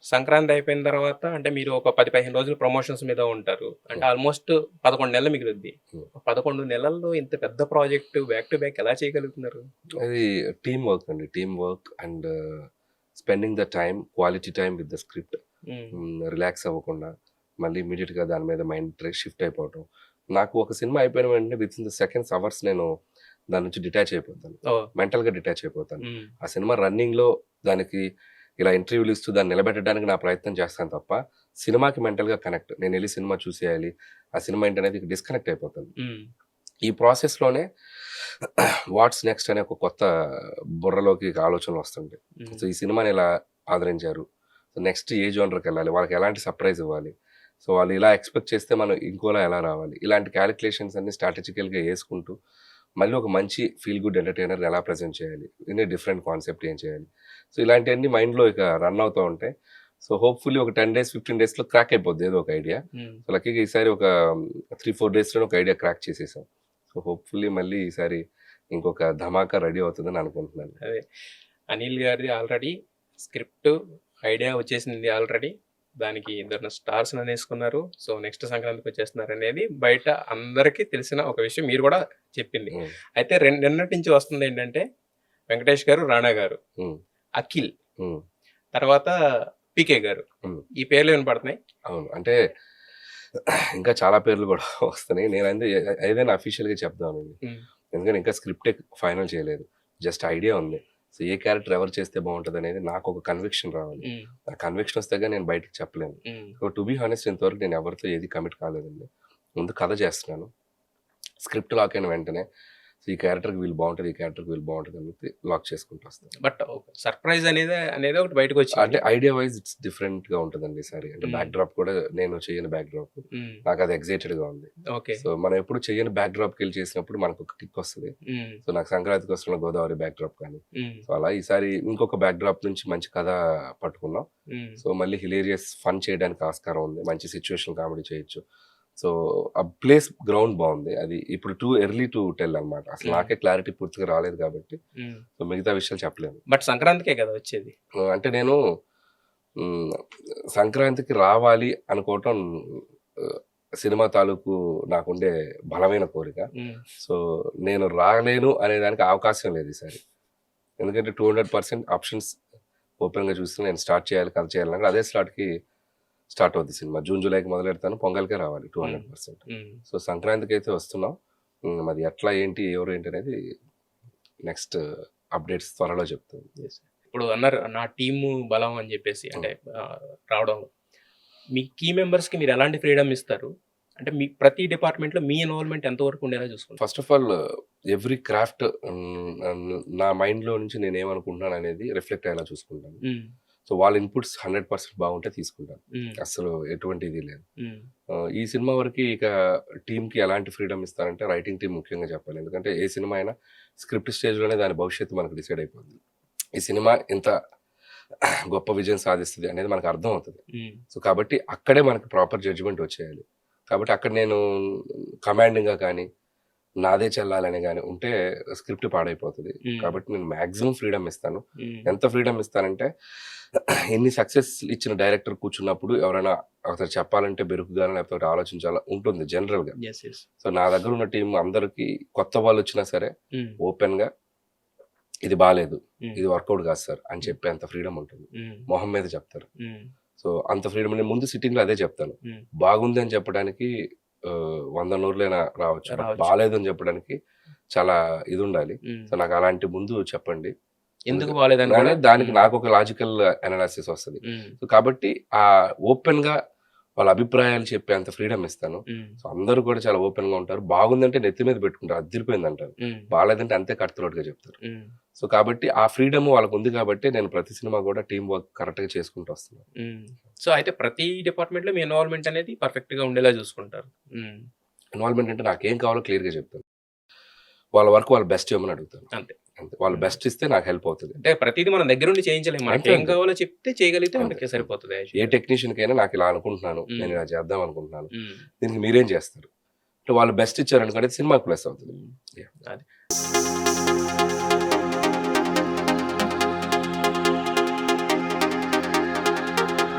సంక్రాంతి అయిపోయిన తర్వాత అంటే మీరు ఒక 10-15 రోజులు ప్రమోషన్స్ మీద ఉంటారు. అంటే ఆల్మోస్ట్ 11 నెలలు మిగులుద్ది. Hmm. 11 నెలల్లో ఇంత పెద్ద ప్రాజెక్ట్ బ్యాక్ టు బ్యాక్ ఎలా చేయగలుగుతున్నారు? అది టీమ్ వర్క్ అండి. Team work and spending the time, quality time with the script. Relax అవ్వకుండా మళ్ళీ ఇమీడియట్గా దాని మీద మైండ్ షిఫ్ట్ అయిపోవటం. నాకు ఒక సినిమా అయిపోయిన వెంటనే with in the seconds, hours నేను దాని నుంచి డిటాచ్ అయిపోతాను. ఓహ్! మెంటల్గా డిటాచ్ అయిపోతాను. హ్మ్. ఆ సినిమా రన్నింగ్లో దానికి ఇలా ఇంటర్వ్యూలు ఇస్తూ దాన్ని నిలబెట్టడానికి నా ప్రయత్నం చేస్తాను తప్ప సినిమాకి మెంటల్గా కనెక్ట్, నేను వెళ్ళి సినిమా చూసేయాలి, ఆ సినిమా ఏంటనేది డిస్కనెక్ట్ అయిపోతాను. హ్మ్. ఈ ప్రాసెస్లోనే వాట్స్ నెక్స్ట్ అనే ఒక కొత్త బుర్రలోకి ఆలోచనలు వస్తుంటాయి. హ్మ్. సో ఈ సినిమాని ఇలా ఆదరించారు, సో నెక్స్ట్ ఏ జోనర్కి వెళ్ళాలి, వాళ్ళకి ఎలాంటి సర్ప్రైజ్ ఇవ్వాలి, సో వాళ్ళు ఇలా ఎక్స్పెక్ట్ చేస్తే మనం ఇంకోలా ఎలా రావాలి, ఇలాంటి క్యాలిక్యులేషన్స్ అన్ని స్ట్రాటజికల్గా వేసుకుంటూ మళ్ళీ ఒక మంచి ఫీల్ గుడ్ ఎంటర్టైనర్ ఎలా ప్రజెంట్ చేయాలి, ఇన్ని డిఫరెంట్ కాన్సెప్ట్ ఏం చేయాలి, సో ఇలాంటివన్నీ మైండ్లో ఇక రన్ అవుతూ ఉంటాయి. సో హోప్ఫుల్లీ ఒక 10 days 15 daysలో క్రాక్ అయిపోద్ది ఏదో ఒక ఐడియా. హ్మ్. సో లక్కీగా ఈసారి ఒక 3-4 daysలో ఒక ఐడియా క్రాక్ చేసేసాం. సో హోప్ఫుల్లీ మళ్ళీ ఈసారి ఇంకొక ధమాకా రెడీ అవుతుందని అనుకుంటున్నాను. అదే అనిల్ గారిది ఆల్రెడీ స్క్రిప్ట్ ఐడియా వచ్చేసింది ఆల్రెడీ. దానికి ఇద్దరు స్టార్స్ అనేసుకున్నారు. సో నెక్స్ట్ సంక్రాంతికి వచ్చేస్తున్నారు అనేది బయట అందరికీ తెలిసిన ఒక విషయం, మీరు కూడా చెప్పింది. ఉమ్, అయితే నిన్నటి నుంచి వస్తుంది ఏంటంటే వెంకటేష్ గారు, రాణా గారు, ఉమ్, అఖిల్, ఉమ్, తర్వాత పీకే గారు, ఉమ్. ఈ పేర్లు వినపడుతున్నాయి. అవును, అంటే ఇంకా చాలా పేర్లు కూడా వస్తున్నాయి. నేను ఏదైనా అఫీషియల్గా చెప్దామని, ఉమ్, ఎందుకంటే ఇంకా స్క్రిప్టే ఫైనల్ చేయలేదు, జస్ట్ ఐడియా ఉంది. సో ఏ క్యారెక్టర్ ఎవరు చేస్తే బాగుంటుంది అనేది నాకు ఒక కన్విక్షన్ రావాలి. ఉమ్, ఆ కన్విక్షన్ వస్తేగా నేను బయటకు చెప్పలేను. ఉమ్, సో టు బీ హానెస్ట్ ఇంతవరకు నేను ఎవరితో ఏది కమిట్ కాలేదండి. ముందు కథ చేస్తున్నాను, స్క్రిప్ట్ లాక్ అయిన వెంటనే సో ఈ క్యారెక్టర్కి వీళ్ళు బాగుంటుంది, ఈ క్యారెక్టర్కి వీళ్ళు బాగుంటుంది అని లాక్ చేసుకుంటూ వస్తాను. బట్ సర్ప్రైజ్ అనేది ఒకటి బయటకు వచ్చింది. అంటే ఐడియా వైజ్ ఇట్స్ డిఫరెంట్గా ఉంటుందండి ఈసారి. అంటే బ్యాక్ డ్రాప్ కూడా నేను చేయని బ్యాక్ డ్రాప్, ఉమ్, నాకు అది ఎగ్జైటెడ్గా ఉంది. ఓకే. సో మనం ఎప్పుడు చేయని బ్యాక్ డ్రాప్కి వెళ్ళి చేసినప్పుడు మనకు ఒక కిక్ వస్తుంది. ఉమ్, సో నాకు సంక్రాంతికి వస్తున్న గోదావరి బ్యాక్ డ్రాప్ కానీ, ఉమ్, సో అలా ఈసారి ఇంకొక బ్యాక్ డ్రాప్ నుంచి మంచి కథ పట్టుకున్నాం. ఉమ్, సో మళ్ళీ హిలేరియస్ ఫన్ చేయడానికి ఆస్కారం ఉంది, మంచి సిచ్యువేషన్ కామెడీ చేయొచ్చు. సో ఆ ప్లేస్ గ్రౌండ్ బాగుంది. అది ఇప్పుడు టూ ఎర్లీ టు టెల్ అనమాట. అసలు నాకే క్లారిటీ పూర్తిగా రాలేదు కాబట్టి ఉమ్. సో మిగతా విషయాలు చెప్పలేను. బట్ సంక్రాంతికే కదా వచ్చేది. అంటే నేను మ్, సంక్రాంతికి రావాలి అనుకోవటం సినిమా తాలూకు నాకుండే బలమైన కోరిక. ఉమ్, సో నేను రాలేను అనే దానికి అవకాశం లేదు ఈసారి, ఎందుకంటే 200% ఆప్షన్స్ ఓపెన్గా చూస్తే నేను స్టార్ట్ చేయాలి, కథ చేయాలి, అదే స్లాట్కి స్టార్ట్ అవుద్ది సినిమా. జూన్ జూలైకి మొదలెడతాను, పొంగల్కే రావాలి 200%. ఉమ్. సో సంక్రాంతికి అయితే వస్తున్నాం. మరి ఎట్లా ఏంటి ఎవరు ఏంటి అనేది నెక్స్ట్ అప్డేట్స్ త్వరలో చెప్తాను. Yes. ఇప్పుడు అన్నారు నా టీము బలం అని చెప్పేసి, అంటే రావడం మీ కీ మెంబర్స్కి మీరు ఎలాంటి ఫ్రీడమ్ ఇస్తారు? అంటే మీ ప్రతి డిపార్ట్మెంట్లో మీ ఇన్వాల్వ్మెంట్ ఎంతవరకు ఉండేలా చూసుకుంటారు? First of all every craft నా మైండ్లో నుంచి నేను ఏమనుకుంటున్నాను అనేది రిఫ్లెక్ట్ అయ్యేలా చూసుకుంటాను. ఉమ్, సో వాళ్ళ ఇన్పుట్స్ 100% బాగుంటే తీసుకుంటాను, ఉమ్, అసలు ఎటువంటి ఇది లేదు. ఉమ్, ఈ సినిమా వరకు ఇక టీంకి ఎలాంటి ఫ్రీడమ్ ఇస్తారంటే రైటింగ్ టీం ముఖ్యంగా చెప్పాలి. ఎందుకంటే ఏ సినిమా అయినా స్క్రిప్ట్ స్టేజ్లోనే దాని భవిష్యత్తు మనకు డిసైడ్ అయిపోతుంది. ఈ సినిమా ఇంత గొప్ప విజయం సాధిస్తుంది అనేది మనకు అర్థం అవుతుంది. ఉమ్, సో కాబట్టి అక్కడే మనకు ప్రాపర్ జడ్జిమెంట్ వచ్చేయాలి. కాబట్టి అక్కడ నేను కమాండింగ్గా కానీ నాదే చెల్లాలని కానీ ఉంటే స్క్రిప్ట్ పాడైపోతుంది. కాబట్టి నేను మ్యాక్సిమం ఫ్రీడమ్ ఇస్తాను. ఎంత ఫ్రీడమ్ ఇస్తానంటే ఎన్ని సక్సెస్ ఇచ్చిన డైరెక్టర్ కూర్చున్నప్పుడు ఎవరైనా అతను చెప్పాలంటే బెరుకుగానే లేకపోతే ఆలోచించాలా ఉంటుంది జనరల్గా. yes, yes. సో నా దగ్గర ఉన్న టీం అందరికీ కొత్త వాళ్ళు వచ్చినా సరే ఉమ్, ఓపెన్గా ఇది బాగాలేదు, ఉమ్, ఇది వర్కౌట్ కాదు సార్ అని చెప్పే అంత ఫ్రీడమ్ ఉంటుంది. ఉమ్, మొహం మీద చెప్తారు. ఉమ్, సో అంత ఫ్రీడమ్ నేను ముందు సిట్టింగ్లో అదే చెప్తాను. ఉమ్, బాగుంది అని చెప్పడానికి 100 నూరులైనా రావచ్చు, రావచ్చు. బాగాలేదు అని చెప్పడానికి చాలా ఇది ఉండాలి. ఉమ్. సో నాకు అలాంటి ముందు చెప్పండి, ఎందుకు బాగాలేదని కూడా దానికి నాకు ఒక లాజికల్ అనాలిసిస్ వస్తుంది. ఉమ్, సో కాబట్టి ఆ ఓపెన్ గా వాళ్ళ అభిప్రాయాలు చెప్పే అంత ఫ్రీడమ్ ఇస్తాను. ఉమ్, సో అందరూ కూడా చాలా ఓపెన్ గా ఉంటారు. బాగుందంటే నెత్తి మీద పెట్టుకుంటారు, అదిరిపోయింది అంటారు, ఉమ్, బాగాలేదంటే అంతే కట్ గా చెప్తారు. ఉమ్, సో కాబట్టి ఆ ఫ్రీడమ్ వాళ్ళకు ఉంది కాబట్టి నేను ప్రతి సినిమా కూడా టీం వర్క్ కరెక్ట్ గా చేసుకుంటూ వస్తున్నాను. ఉమ్. సో అయితే ప్రతి డిపార్ట్మెంట్లో మీ ఇన్వాల్వ్మెంట్ అనేది పర్ఫెక్ట్ గా ఉండేలా చూసుకుంటారు. ఉమ్, ఇన్వాల్వ్మెంట్ అంటే నాకేం కావాలో క్లియర్ గా చెప్తాను, వాళ్ళ వర్క్ వాళ్ళు బెస్ట్ చేయమని అడుగుతాను, అంతే. అంతే. వాళ్ళు బెస్ట్ ఇస్తే నాకు హెల్ప్ అవుతుంది. అంటే ప్రతిదీ మనం దగ్గర ఉండి చేయించలేము, మనకి అంతే, ఏం అంతే. కావాలో చెప్తే చేయగలిగితే అంతే. మనకి సరిపోతుంది. ఏ టెక్నీషియన్ కైనా నాకు ఇలా అనుకుంటున్నాను, ఉమ్. నేను ఇలా చేద్దాం అనుకుంటున్నాను, ఉమ్, దీనికి మీరేం చేస్తారు అంటే వాళ్ళు బెస్ట్ ఇచ్చారనుకోండి సినిమాకి ప్లస్ అవుతుంది. ఉమ్. అది